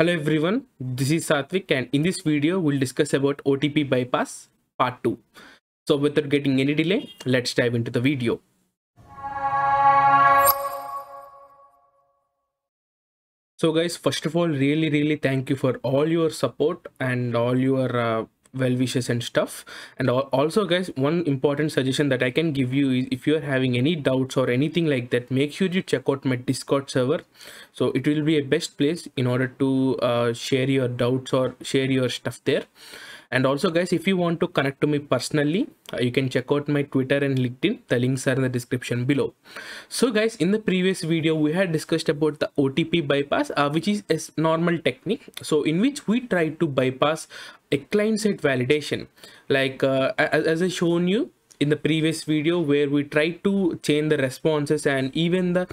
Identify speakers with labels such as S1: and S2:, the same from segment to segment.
S1: Hello everyone, this is Satvik and in this video we'll discuss about OTP bypass part 2. So without getting any delay, let's dive into the video. So guys, first of all, really thank you for all your support and all your well wishes and stuff. And also guys, one important suggestion that I can give you is if you're having any doubts or anything like that, make sure you check out my Discord server. So it will be a best place in order to share your doubts or share your stuff there. And also guys, if you want to connect to me personally, you can check out my Twitter and LinkedIn. The links are in the description below. So guys, in the previous video we had discussed about the OTP bypass, which is a normal technique, so in which we try to bypass a client-side validation, like as I shown you in the previous video, where we try to change the responses, and even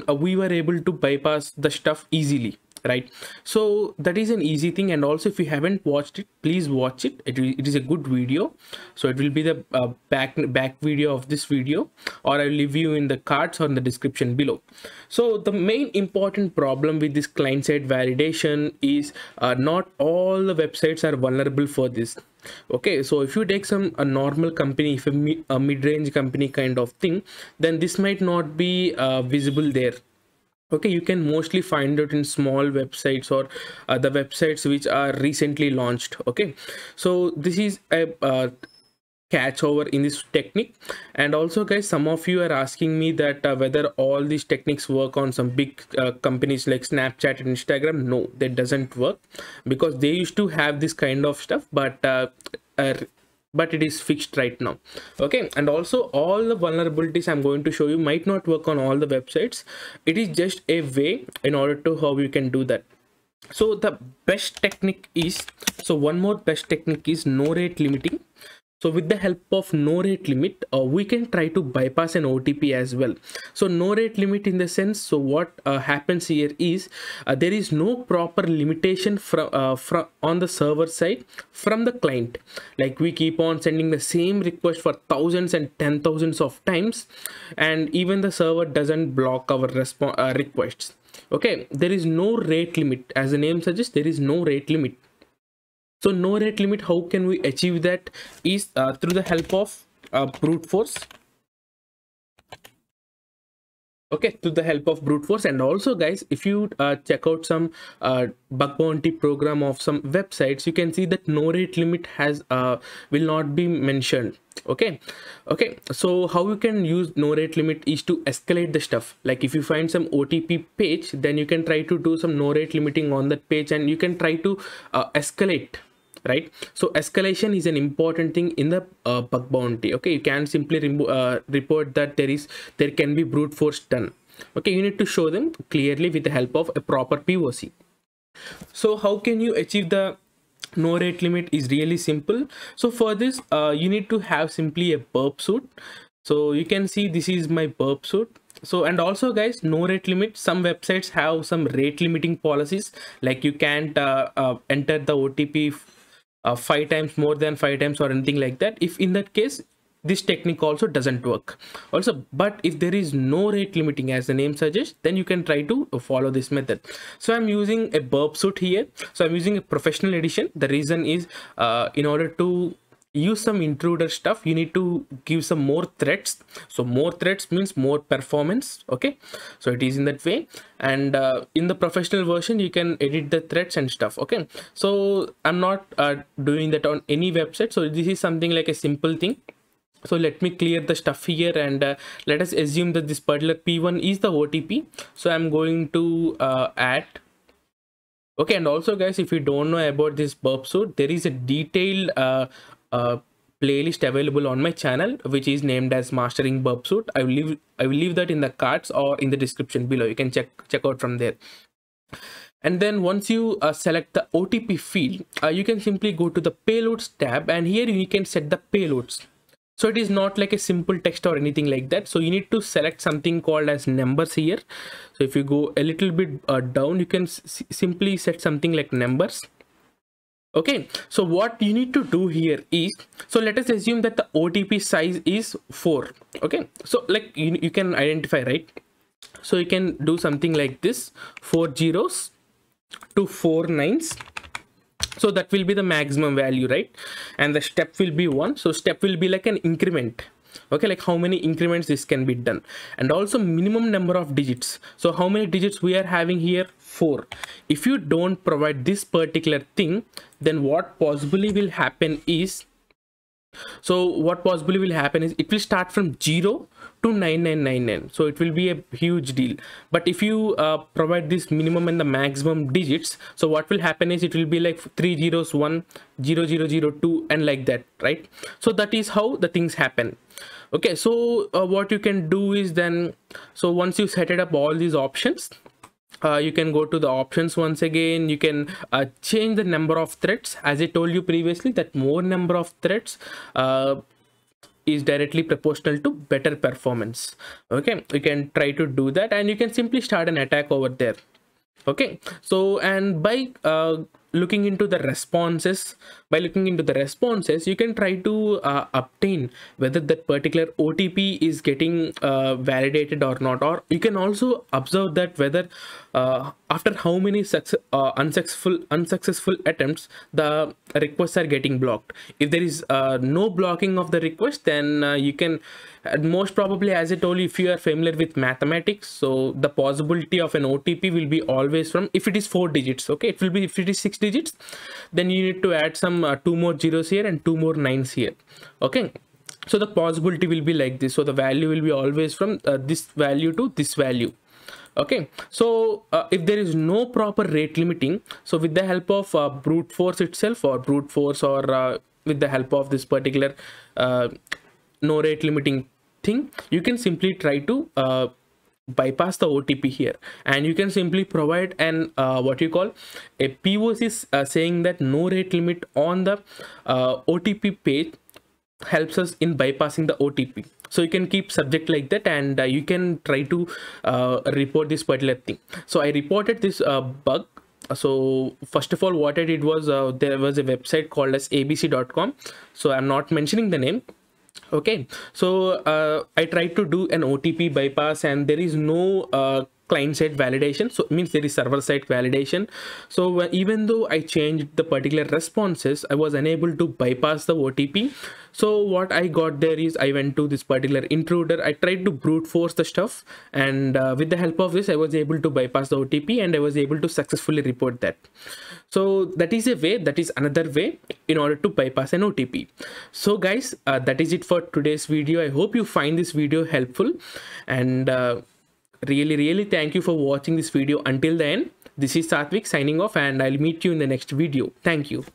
S1: we were able to bypass the stuff easily, right? So that is an easy thing. And also, if you haven't watched it, please watch it. It is a good video. So it will be the back video of this video, or I'll leave you in the cards or in the description below. So the main important problem with this client-side validation is not all the websites are vulnerable for this. Okay, so if you take a normal company, if a mid-range company kind of thing, then this might not be visible there. Okay, you can mostly find it in small websites or the websites which are recently launched. Okay, so this is a catch over in this technique. And also guys, some of you are asking me that whether all these techniques work on some big companies like Snapchat and Instagram. No, that doesn't work, because they used to have this kind of stuff, but it is fixed right now. Okay, and also all the vulnerabilities I'm going to show you might not work on all the websites. It is just a way in order to how you can do that. So the best technique is, so one more best technique is no rate limiting. So with the help of no rate limit, we can try to bypass an OTP as well. So no rate limit in the sense, so what happens here is there is no proper limitation from on the server side from the client. Like we keep on sending the same request for thousands and 10,000s of times, and even the server doesn't block our requests. Okay, there is no rate limit. As the name suggests, there is no rate limit. So no rate limit, how can we achieve that is through the help of brute force. Okay, to the help of brute force. And also guys, if you check out some bug bounty program of some websites, you can see that no rate limit has will not be mentioned. Okay, so how you can use no rate limit is to escalate the stuff. Like if you find some OTP page, then you can try to do some no rate limiting on that page, and you can try to escalate, right? So escalation is an important thing in the bug bounty. Okay, you can simply report that there can be brute force done. Okay, you need to show them clearly with the help of a proper POC. So how can you achieve the no rate limit is really simple. So for this you need to have simply a burp suit. So you can see this is my burp suit. So, and also guys, no rate limit, some websites have some rate limiting policies, like you can't enter the OTP 5 times, more than 5 times, or anything like that. If in that case, this technique also doesn't work also. But if there is no rate limiting, as the name suggests, then you can try to follow this method. So I'm using a burp suit here. So I'm using a professional edition. The reason is in order to use some intruder stuff, you need to give some more threats. So more threats means more performance. Okay, so it is in that way. And in the professional version, you can edit the threats and stuff. Okay, so I'm not doing that on any website. So this is something like a simple thing. So let me clear the stuff here, and let us assume that this particular P1 is the OTP. So I'm going to add. Okay, and also guys, if you don't know about this burp suit, there is a detailed playlist available on my channel, which is named as Mastering Burp Suit. I will leave that in the cards or in the description below. You can check out from there. And then once you select the OTP field, you can simply go to the payloads tab, and here you can set the payloads. So it is not like a simple text or anything like that. So you need to select something called as numbers here. So if you go a little bit down, you can simply set something like numbers. Okay, so what you need to do here is, so let us assume that the OTP size is 4. Okay, so like you can identify, right? So you can do something like this, 4 zeros to 4 nines. So that will be the maximum value, right? And the step will be 1. So step will be like an increment. Okay, like how many increments this can be done. And also minimum number of digits. So how many digits we are having here? 4. If you don't provide this particular thing, then what possibly will happen is, it will start from 0 to 9999. So it will be a huge deal. But if you provide this minimum and the maximum digits, so what will happen is it will be like 3 zeros 1 0 0 0 2 and like that, right? So that is how the things happen. Okay, so what you can do is then, so once you set it up all these options, you can go to the options once again. You can change the number of threads. As I told you previously, that more number of threads is directly proportional to better performance. Okay, you can try to do that, and you can simply start an attack over there. Okay, so and by looking into the responses, you can try to obtain whether that particular OTP is getting validated or not. Or you can also observe that whether after how many unsuccessful attempts the requests are getting blocked. If there is no blocking of the request, then you can, most probably, as I told you, if you are familiar with mathematics, so the possibility of an OTP will be always from, if it is 4 digits, okay, it will be, if it is 6 digits, then you need to add some 2 more zeros here and 2 more nines here. Okay, so the possibility will be like this. So the value will be always from this value to this value. Okay, so if there is no proper rate limiting, so with the help of brute force itself, or brute force, or with the help of this particular no rate limiting thing, you can simply try to bypass the OTP here, and you can simply provide an what you call a POC saying that no rate limit on the OTP page helps us in bypassing the OTP. So you can keep subject like that, and you can try to report this particular thing. So I reported this bug. So first of all, what I did was there was a website called as abc.com. So I'm not mentioning the name. Okay, so I tried to do an OTP bypass, and there is no client side validation. So it means there is server side validation. So even though I changed the particular responses, I was unable to bypass the OTP. So what I got there is, I went to this particular intruder, I tried to brute force the stuff, and with the help of this I was able to bypass the OTP, and I was able to successfully report that. So that is a way, that is another way in order to bypass an OTP. So guys, that is it for today's video. I hope you find this video helpful, and really thank you for watching this video until the end. This is Satvik signing off, and I'll meet you in the next video. Thank you.